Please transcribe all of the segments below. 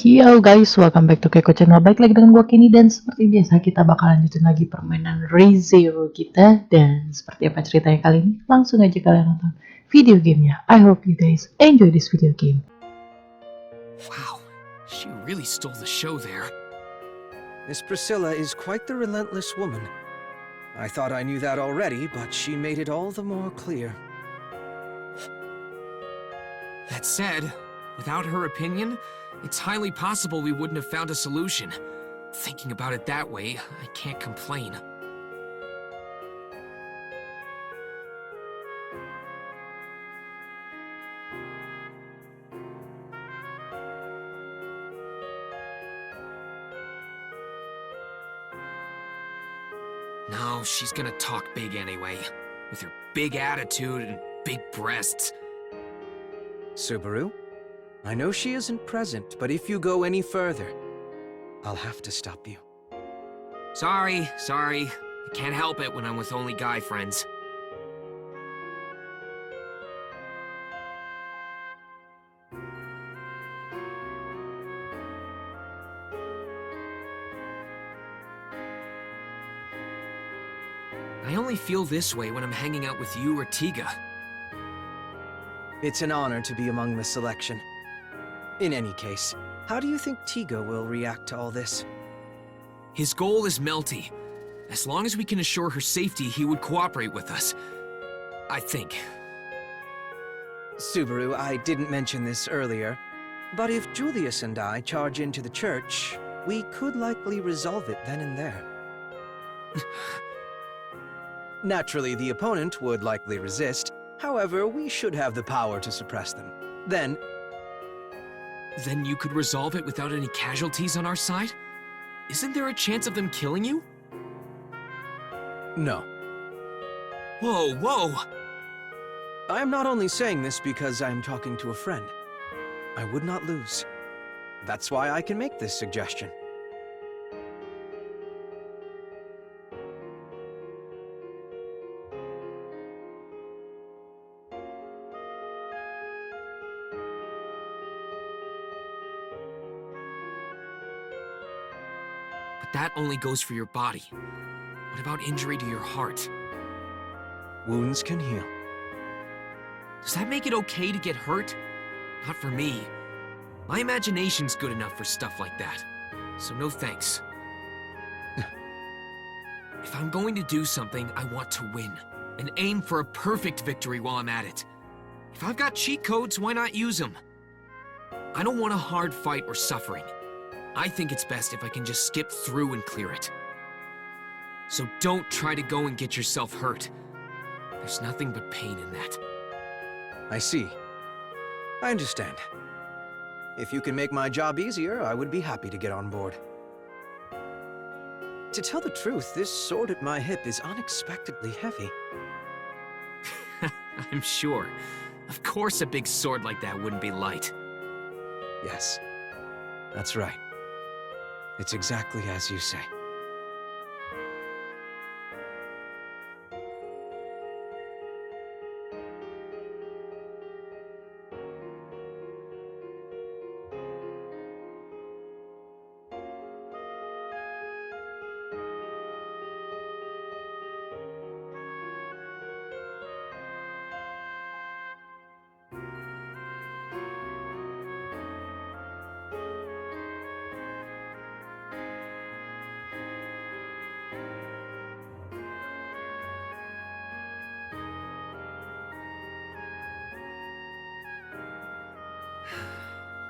Yo guys, welcome back to KEKO channel. Baik lagi dengan gue Kenny dan seperti biasa kita bakal lanjutin lagi permainan ReZero kita. Dan seperti apa ceritanya kali ini, langsung aja kalian nonton video gamenya. I hope you guys enjoy this video game. Wow, she really stole the show there. Miss Priscilla is quite the relentless woman. I thought I knew that already, but she made it all the more clear. That said, without her opinion, it's highly possible we wouldn't have found a solution. Thinking about it that way, I can't complain. No, she's gonna talk big anyway, with her big attitude and big breasts. Subaru, I know she isn't present, but if you go any further, I'll have to stop you. Sorry. I can't help it when I'm with only guy friends. I only feel this way when I'm hanging out with you or Tiga. It's an honor to be among the selection. In any case, how do you think Tiga will react to all this? His goal is Melty. As long as we can assure her safety, he would cooperate with us. I think. Subaru, I didn't mention this earlier, but if Julius and I charge into the church, we could likely resolve it then and there. Naturally, the opponent would likely resist. However, we should have the power to suppress them. Then you could resolve it without any casualties on our side? Isn't there a chance of them killing you? no. Whoa! I am not only saying this because I am talking to a friend. I would not lose. That's why I can make this suggestion. But that only goes for your body. What about injury to your heart? Wounds can heal. Does that make it okay to get hurt? Not for me. My imagination's good enough for stuff like that. So no thanks. If I'm going to do something, I want to win. And aim for a perfect victory while I'm at it. If I've got cheat codes, why not use them? I don't want a hard fight or suffering. I think it's best if I can just skip through and clear it. So don't try to go and get yourself hurt. There's nothing but pain in that. I see. I understand. If you can make my job easier, I would be happy to get on board. To tell the truth, this sword at my hip is unexpectedly heavy. I'm sure. Of course a big sword like that wouldn't be light. Yes, that's right. It's exactly as you say.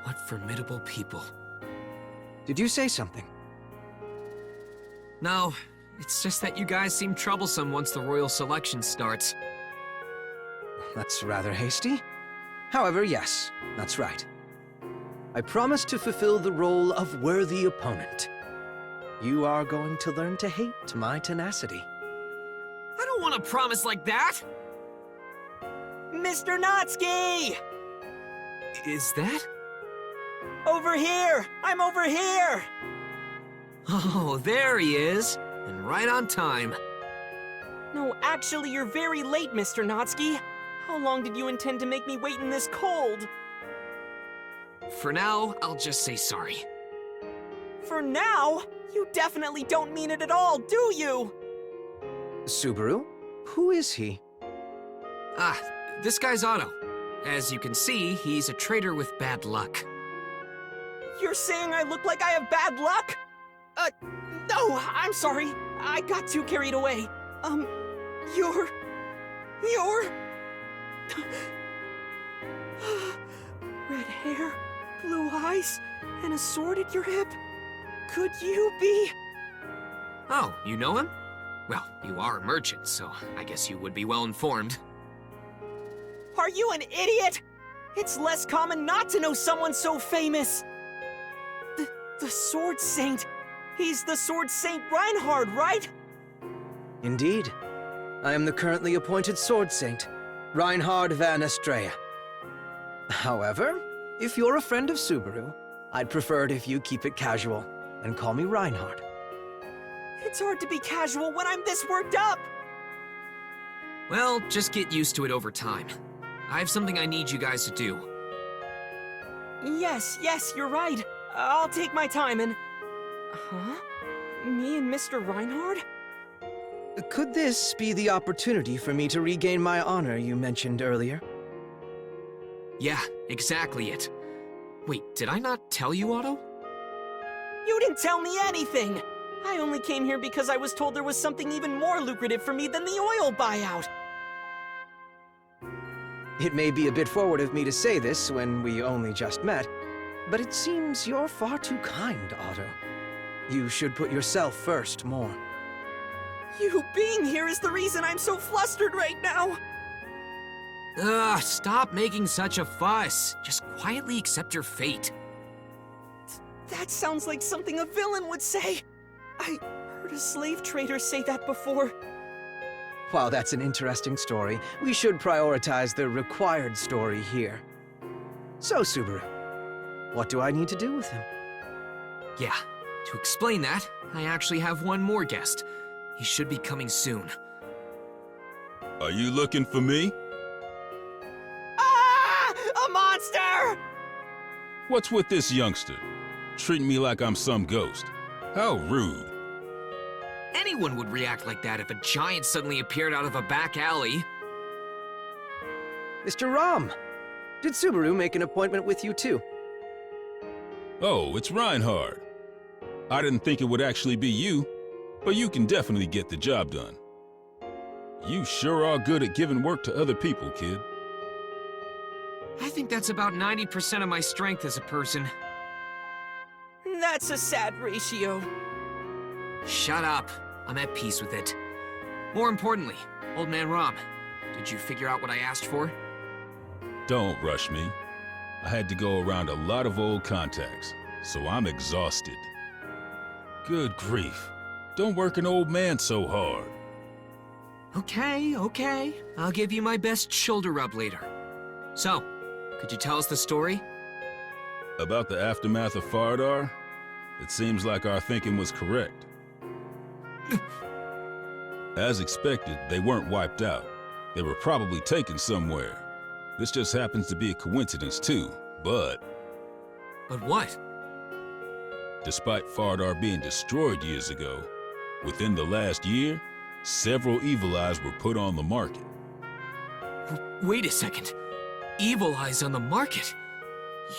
What formidable people. Did you say something? No, it's just that you guys seem troublesome once the royal selection starts. That's rather hasty. However, yes, that's right. I promise to fulfill the role of worthy opponent. You are going to learn to hate my tenacity. I don't want to promise like that! Mr. Natsuki! Is that? Over here! I'm over here! Oh, there he is. And right on time. No, actually, you're very late, Mr. Natsuki. How long did you intend to make me wait in this cold? For now, I'll just say sorry. For now? You definitely don't mean it at all, do you? Subaru? Who is he? Ah, this guy's Otto. As you can see, he's a traitor with bad luck. You're saying I look like I have bad luck? No, I'm sorry. I got too carried away. You're... Red hair, blue eyes, and a sword at your hip? Could you be... Oh, you know him? Well, you are a merchant, so I guess you would be well informed. Are you an idiot? It's less common not to know someone so famous. The Sword Saint. He's the Sword Saint Reinhard, right? Indeed. I am the currently appointed Sword Saint, Reinhard van Estrella. However, if you're a friend of Subaru, I'd prefer it if you keep it casual and call me Reinhard. It's hard to be casual when I'm this worked up. Well, just get used to it over time. I have something I need you guys to do. Yes, you're right. I'll take my time and... Huh? Me and Mr. Reinhard? Could this be the opportunity for me to regain my honor you mentioned earlier? Yeah, exactly it. Wait, did I not tell you, Otto? You didn't tell me anything! I only came here because I was told there was something even more lucrative for me than the oil buyout. It may be a bit forward of me to say this when we only just met, but it seems you're far too kind, Otto. You should put yourself first more. You being here is the reason I'm so flustered right now. Ugh, stop making such a fuss. Just quietly accept your fate. That sounds like something a villain would say. I heard a slave trader say that before. While that's an interesting story, we should prioritize the required story here. So, Subaru, what do I need to do with him? Yeah, to explain that, I actually have one more guest. He should be coming soon. Are you looking for me? Ah! A monster! What's with this youngster? Treating me like I'm some ghost. How rude. Anyone would react like that if a giant suddenly appeared out of a back alley. Mr. Ram, did Subaru make an appointment with you too? Oh, it's Reinhard. I didn't think it would actually be you, but you can definitely get the job done. You sure are good at giving work to other people, kid. I think that's about 90% of my strength as a person. That's a sad ratio. Shut up. I'm at peace with it. More importantly, Old Man Ram, did you figure out what I asked for? Don't rush me. I had to go around a lot of old contacts, so I'm exhausted. Good grief. Don't work an old man so hard. Okay. I'll give you my best shoulder rub later. So, could you tell us the story? About the aftermath of Fardar, it seems like our thinking was correct. As expected, they weren't wiped out. They were probably taken somewhere. This just happens to be a coincidence too, but... But what? Despite Fardar being destroyed years ago, within the last year, several Evil Eyes were put on the market. Wait a second. Evil Eyes on the market?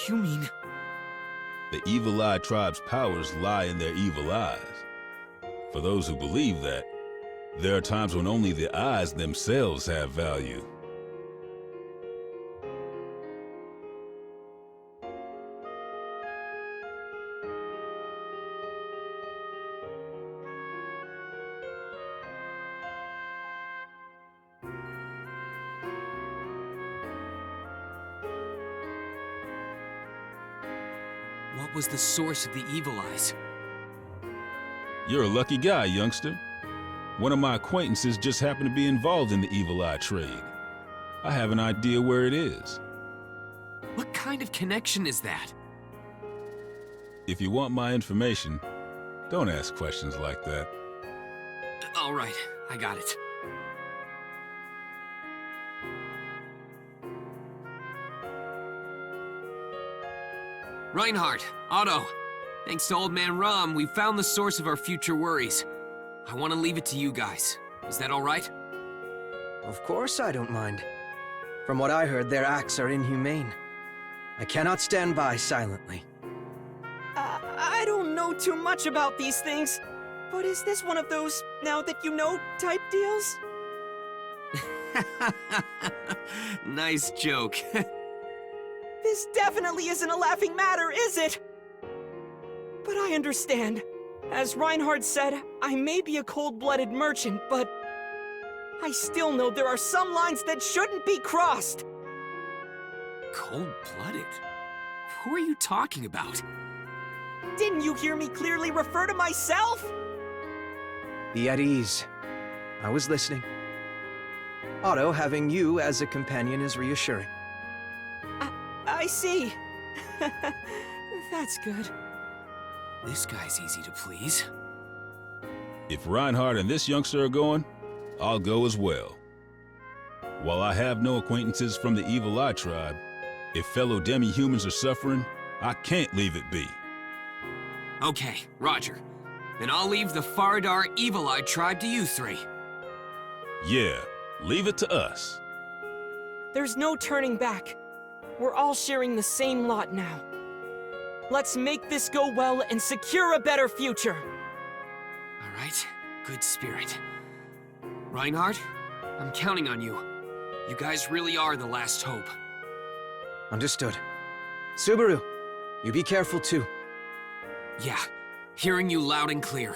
You mean... The Evil Eye tribe's powers lie in their evil eyes. For those who believe that, there are times when only the eyes themselves have value. What was the source of the Evil Eyes? You're a lucky guy, youngster. One of my acquaintances just happened to be involved in the Evil Eye trade. I have an idea where it is. What kind of connection is that? If you want my information, don't ask questions like that. All right, I got it. Reinhardt, Otto, thanks to Old Man Rum, we found the source of our future worries. I want to leave it to you guys. Is that all right? Of course I don't mind. From what I heard, their acts are inhumane. I cannot stand by silently. I don't know too much about these things, but is this one of those now that you know type deals? Nice joke. This definitely isn't a laughing matter, is it? But I understand. As Reinhardt said, I may be a cold-blooded merchant, but I still know there are some lines that shouldn't be crossed. Cold-blooded? Who are you talking about? Didn't you hear me clearly refer to myself? Be at ease. I was listening. Otto, having you as a companion is reassuring. I see. That's good. This guy's easy to please. If Reinhardt and this youngster are going, I'll go as well. While I have no acquaintances from the Evil Eye tribe, if fellow demi-humans are suffering, I can't leave it be. Okay, Roger. Then I'll leave the Fardar Evil Eye tribe to you three. Yeah, leave it to us. There's no turning back. We're all sharing the same lot now. Let's make this go well and secure a better future. All right, good spirit. Reinhardt, I'm counting on you. You guys really are the last hope. Understood. Subaru, you be careful too. Yeah, hearing you loud and clear.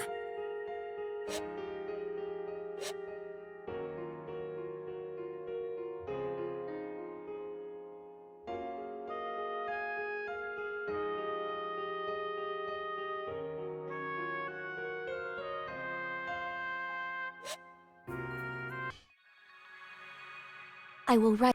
I will write.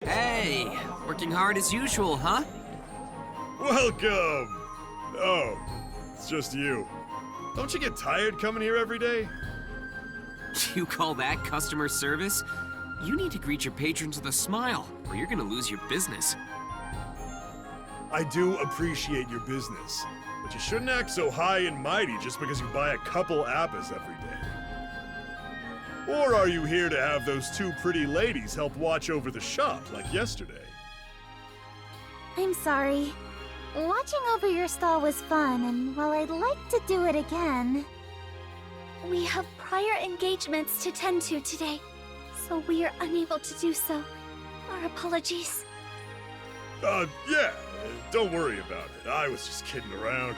Hey, working hard as usual, huh? Welcome! Oh, it's just you. Don't you get tired coming here every day? You call that customer service? You need to greet your patrons with a smile, or you're gonna lose your business. I do appreciate your business, but you shouldn't act so high and mighty just because you buy a couple apples every day. Or are you here to have those two pretty ladies help watch over the shop like yesterday? I'm sorry. Watching over your stall was fun, and while I'd like to do it again, we have prior engagements to tend to today, so we are unable to do so. Our apologies. Yeah, don't worry about it. I was just kidding around.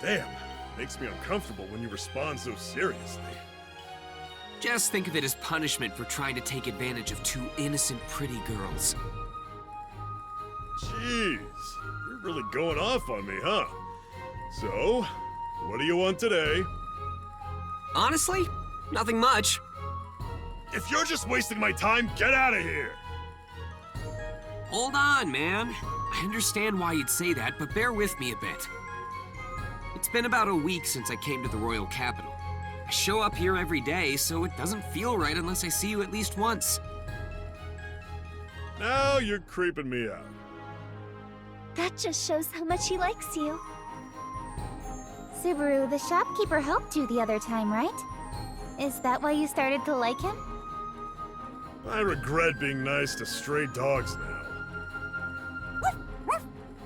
Damn, makes me uncomfortable when you respond so seriously. Just think of it as punishment for trying to take advantage of two innocent, pretty girls. Jeez, you're really going off on me, huh? So, what do you want today? Honestly, nothing much. If you're just wasting my time, get out of here! Hold on, man. I understand why you'd say that, but bear with me a bit. It's been about a week since I came to the royal capital. I show up here every day, so it doesn't feel right unless I see you at least once. Now you're creeping me out. That just shows how much he likes you. Subaru, the shopkeeper helped you the other time, right? Is that why you started to like him? I regret being nice to stray dogs now.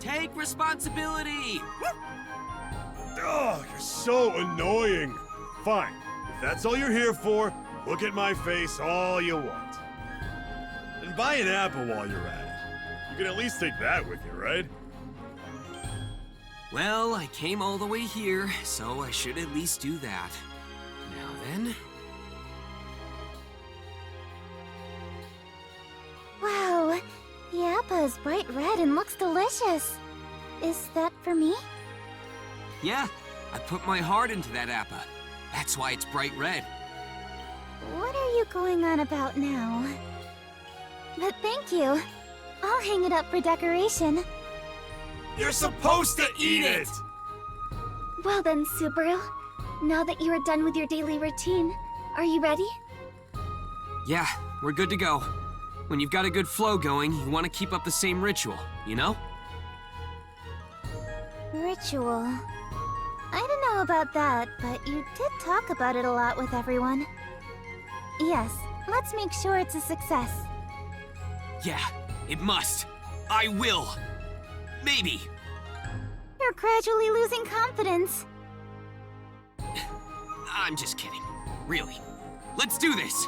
Take responsibility! Oh, you're so annoying. Fine, if that's all you're here for, look at my face all you want. And buy an apple while you're at it. You can at least take that with you, right? Well, I came all the way here, so I should at least do that. Now then... Wow, the apple is bright red and looks delicious. Is that for me? Yeah, I put my heart into that appa. That's why it's bright red. What are you going on about now? But thank you. I'll hang it up for decoration. You're supposed to eat it! Well then, Subaru. Now that you are done with your daily routine, are you ready? Yeah, we're good to go. When you've got a good flow going, you want to keep up the same ritual, you know? Ritual. I don't know about that, but you did talk about it a lot with everyone. Yes, let's make sure it's a success. Yeah, it must. I will. Maybe. You're gradually losing confidence. I'm just kidding. Really. Let's do this.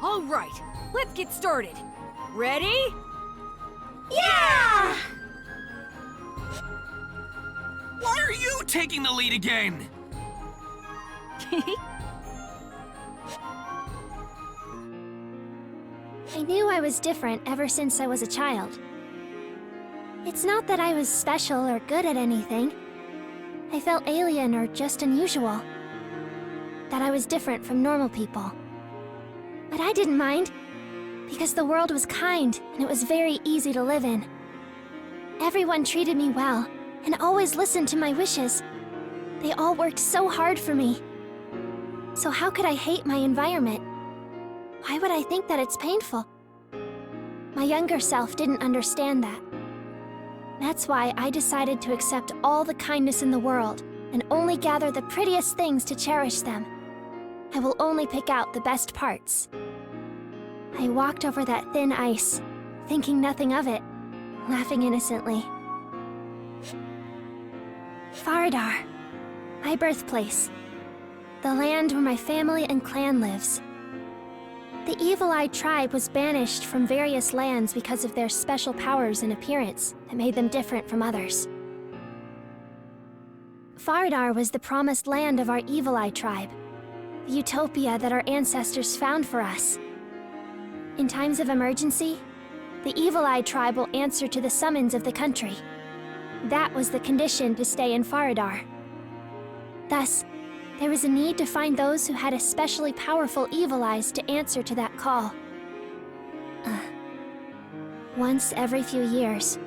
All right, let's get started. Ready? Yeah! Why are you taking the lead again? I knew I was different ever since I was a child. It's not that I was special or good at anything. I felt alien or just unusual. That I was different from normal people. But I didn't mind, because the world was kind and it was very easy to live in. Everyone treated me well and always listened to my wishes. They all worked so hard for me. So how could I hate my environment? Why would I think that it's painful? My younger self didn't understand that. That's why I decided to accept all the kindness in the world and only gather the prettiest things to cherish them. I will only pick out the best parts. I walked over that thin ice, thinking nothing of it, laughing innocently. Faradar, my birthplace. The land where my family and clan lives. The Evil-Eye tribe was banished from various lands because of their special powers and appearance that made them different from others. Faradar was the promised land of our Evil-Eye tribe, the utopia that our ancestors found for us. In times of emergency, the Evil-Eye tribe will answer to the summons of the country. That was the condition to stay in Faradar. Thus, there was a need to find those who had especially powerful evil eyes to answer to that call. Once every few years,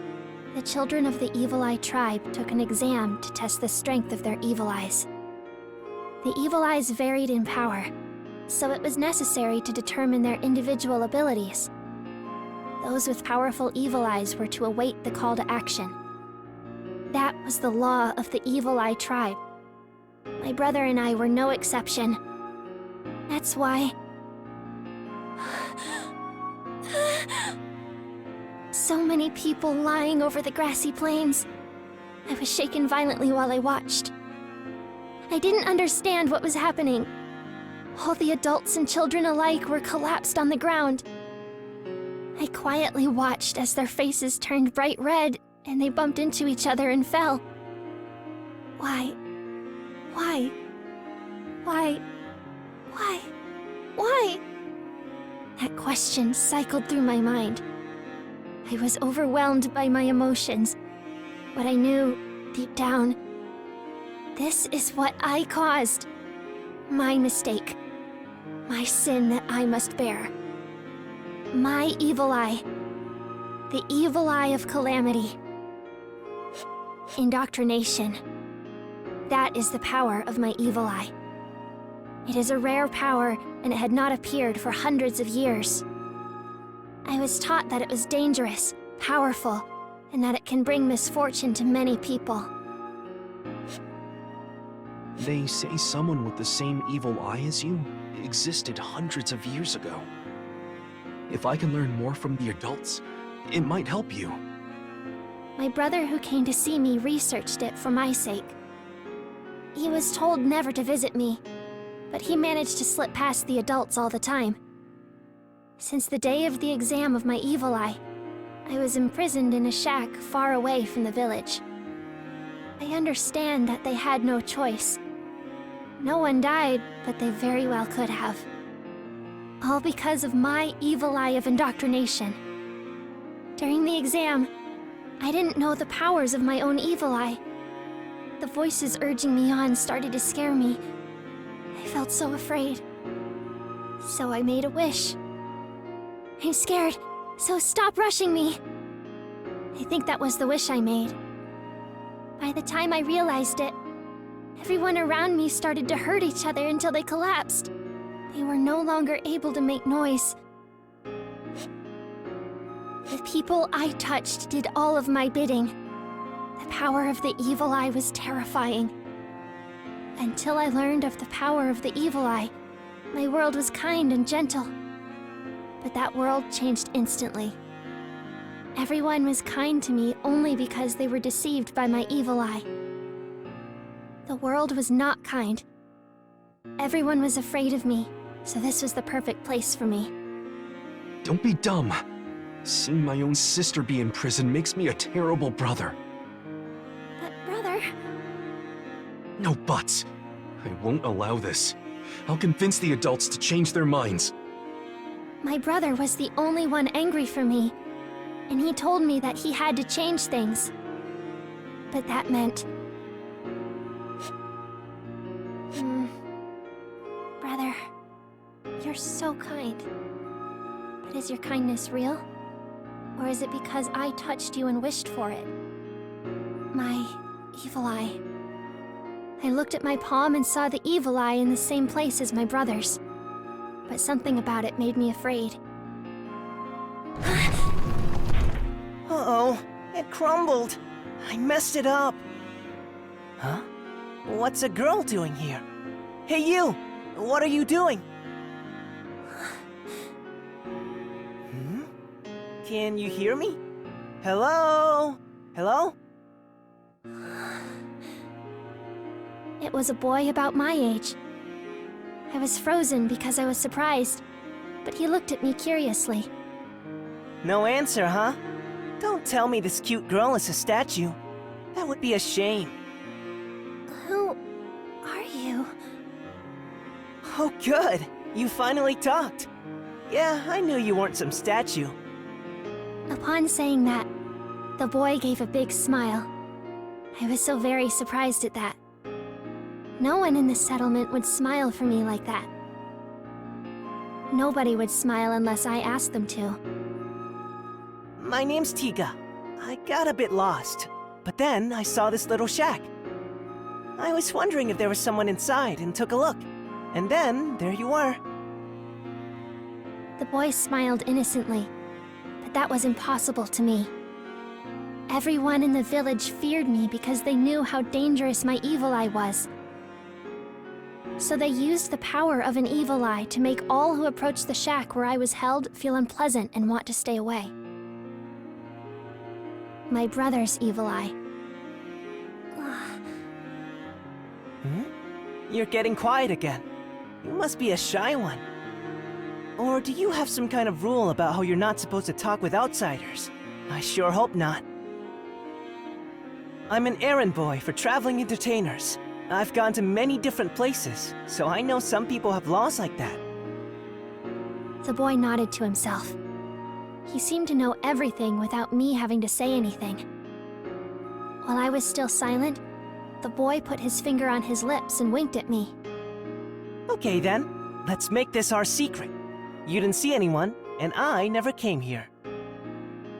the children of the Evil Eye tribe took an exam to test the strength of their evil eyes. The evil eyes varied in power, so it was necessary to determine their individual abilities. Those with powerful evil eyes were to await the call to action. That was the law of the Evil Eye tribe. My brother and I were no exception. That's why... So many people lying over the grassy plains. I was shaken violently while I watched. I didn't understand what was happening. All the adults and children alike were collapsed on the ground. I quietly watched as their faces turned bright red and they bumped into each other and fell. Why? That question cycled through my mind. I was overwhelmed by my emotions, but I knew, deep down, this is what I caused. My mistake. My sin that I must bear. My evil eye. The evil eye of calamity. Indoctrination. That is the power of my evil eye. It is a rare power, and it had not appeared for hundreds of years. I was taught that it was dangerous, powerful, and that it can bring misfortune to many people. They say someone with the same evil eye as you existed hundreds of years ago. If I can learn more from the adults, it might help you. My brother who came to see me researched it for my sake. He was told never to visit me, but he managed to slip past the adults all the time. Since the day of the exam of my evil eye, I was imprisoned in a shack far away from the village. I understand that they had no choice. No one died, but they very well could have. All because of my evil eye of indoctrination. During the exam, I didn't know the powers of my own evil eye. The voices urging me on started to scare me. I felt so afraid. So I made a wish. I'm scared, so stop rushing me. I think that was the wish I made. By the time I realized it, Everyone around me started to hurt each other until they collapsed. They were no longer able to make noise. The people I touched did all of my bidding. The power of the evil eye was terrifying. Until I learned of the power of the evil eye, my world was kind and gentle. But that world changed instantly. Everyone was kind to me only because they were deceived by my evil eye. The world was not kind. Everyone was afraid of me, so this was the perfect place for me. Don't be dumb. Seeing my own sister be in prison makes me a terrible brother. But brother... No buts. I won't allow this. I'll convince the adults to change their minds. My brother was the only one angry for me, and he told me that he had to change things. But that meant... Brother, you're so kind. But is your kindness real? Or is it because I touched you and wished for it? My evil eye. I looked at my palm and saw the evil eye in the same place as my brother's. But something about it made me afraid. Uh-oh, it crumbled. I messed it up. Huh? What's a girl doing here? Hey you! What are you doing? Can you hear me? Hello? Hello? It was a boy about my age. I was frozen because I was surprised, but he looked at me curiously. No answer, huh? Don't tell me this cute girl is a statue. That would be a shame. Who are you? Oh, good. You finally talked. Yeah, I knew you weren't some statue. Upon saying that, the boy gave a big smile. I was so very surprised at that. No one in the settlement would smile for me like that. Nobody would smile unless I asked them to. My name's Tiga. I got a bit lost, but then I saw this little shack. I was wondering if there was someone inside and took a look. And then, there you were. The boy smiled innocently, but that was impossible to me. Everyone in the village feared me because they knew how dangerous my evil eye was. So they used the power of an evil eye to make all who approached the shack where I was held feel unpleasant and want to stay away. My brother's evil eye. You're getting quiet again. You must be a shy one. Or do you have some kind of rule about how you're not supposed to talk with outsiders? I sure hope not. I'm an errand boy for traveling entertainers. I've gone to many different places, so I know some people have laws like that. The boy nodded to himself. He seemed to know everything without me having to say anything. While I was still silent, the boy put his finger on his lips and winked at me. Okay then, let's make this our secret. You didn't see anyone, and I never came here.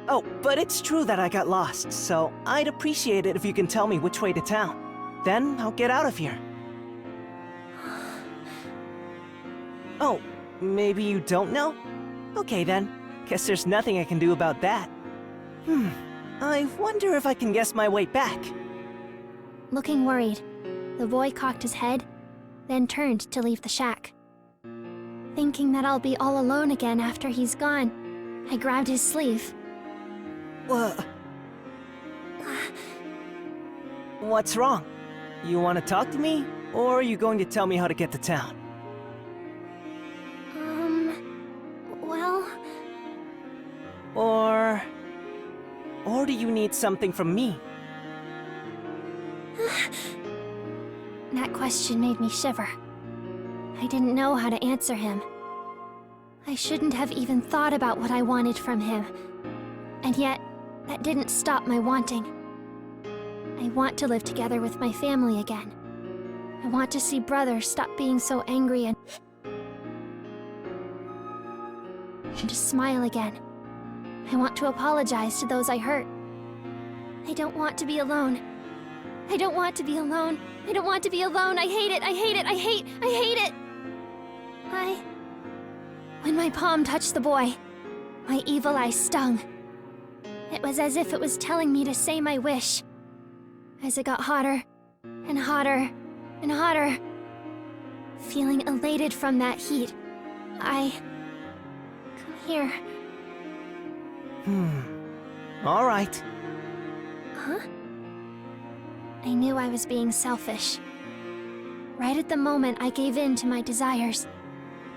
Oh, but it's true that I got lost, so I'd appreciate it if you can tell me which way to town. Then I'll get out of here. Oh, maybe you don't know? Okay then, guess there's nothing I can do about that. I wonder if I can guess my way back. Looking worried, the boy cocked his head, then turned to leave the shack. Thinking that I'll be all alone again after he's gone, I grabbed his sleeve. What's wrong? You want to talk to me, or are you going to tell me how to get to town? Well... Or do you need something from me? That question made me shiver. I didn't know how to answer him. I shouldn't have even thought about what I wanted from him. And yet, that didn't stop my wanting. I want to live together with my family again. I want to see brother stop being so angry and to smile again. I want to apologize to those I hurt. I don't want to be alone. I don't want to be alone. I don't want to be alone. I hate it. I hate it. I hate it. When my palm touched the boy, my evil eye stung. It was as if it was telling me to say my wish. As it got hotter and hotter and hotter, feeling elated from that heat, come here. All right. Huh? I knew I was being selfish. Right at the moment I gave in to my desires,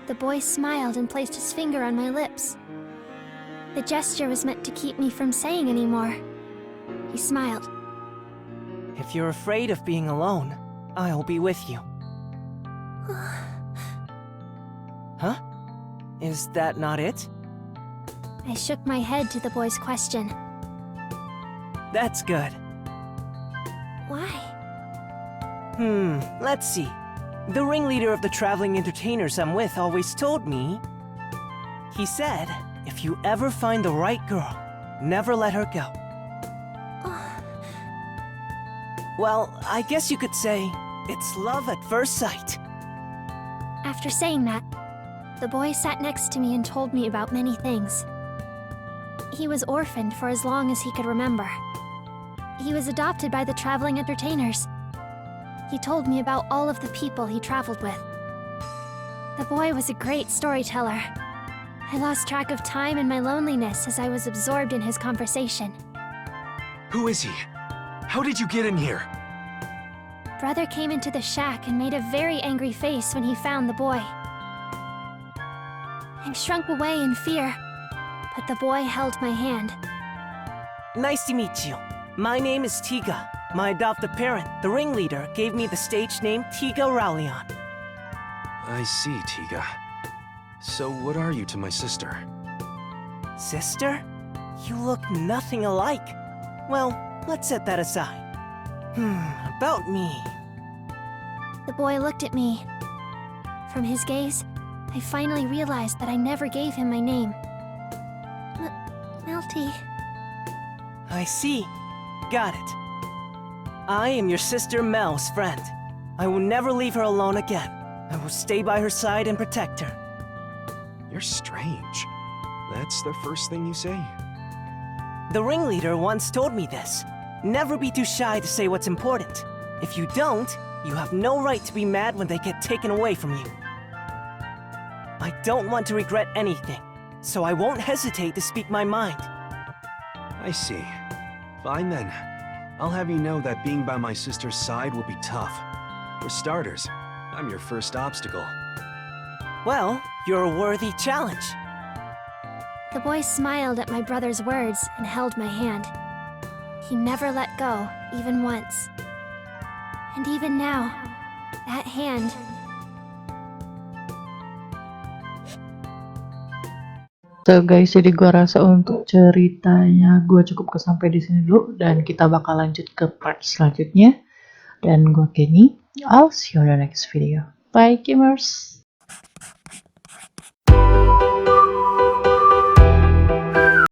the boy smiled and placed his finger on my lips. The gesture was meant to keep me from saying anymore. He smiled. If you're afraid of being alone, I'll be with you. Huh? Is that not it? I shook my head to the boy's question. That's good. Why? Let's see. The ringleader of the traveling entertainers I'm with always told me. He said, if you ever find the right girl, never let her go. Well, I guess you could say, it's love at first sight. After saying that, the boy sat next to me and told me about many things. He was orphaned for as long as he could remember. He was adopted by the traveling entertainers. He told me about all of the people he traveled with. The boy was a great storyteller. I lost track of time and my loneliness as I was absorbed in his conversation. Who is he? How did you get in here? Brother came into the shack and made a very angry face when he found the boy. I shrunk away in fear, but the boy held my hand. Nice to meet you. My name is Tiga. My adoptive parent, the ringleader, gave me the stage name Tiga Raulion. I see, Tiga. So what are you to my sister? Sister? You look nothing alike. Well, let's set that aside. About me. The boy looked at me. From his gaze, I finally realized that I never gave him my name. Melty. I see. Got it. I am your sister Mel's friend. I will never leave her alone again. I will stay by her side and protect her. You're strange. That's the first thing you say. The ringleader once told me this. Never be too shy to say what's important. If you don't, you have no right to be mad when they get taken away from you. I don't want to regret anything, so I won't hesitate to speak my mind. I see. Fine then. I'll have you know that being by my sister's side will be tough. For starters, I'm your first obstacle. Well, you're a worthy challenge. The boy smiled at my brother's words and held my hand. He never let go, even once. And even now, that hand... So guys, jadi gua rasa untuk ceritanya gua cukup sampai di sini dulu dan kita bakal lanjut ke part selanjutnya. Dan gua Kenny, I'll see you on the next video. Bye gamers.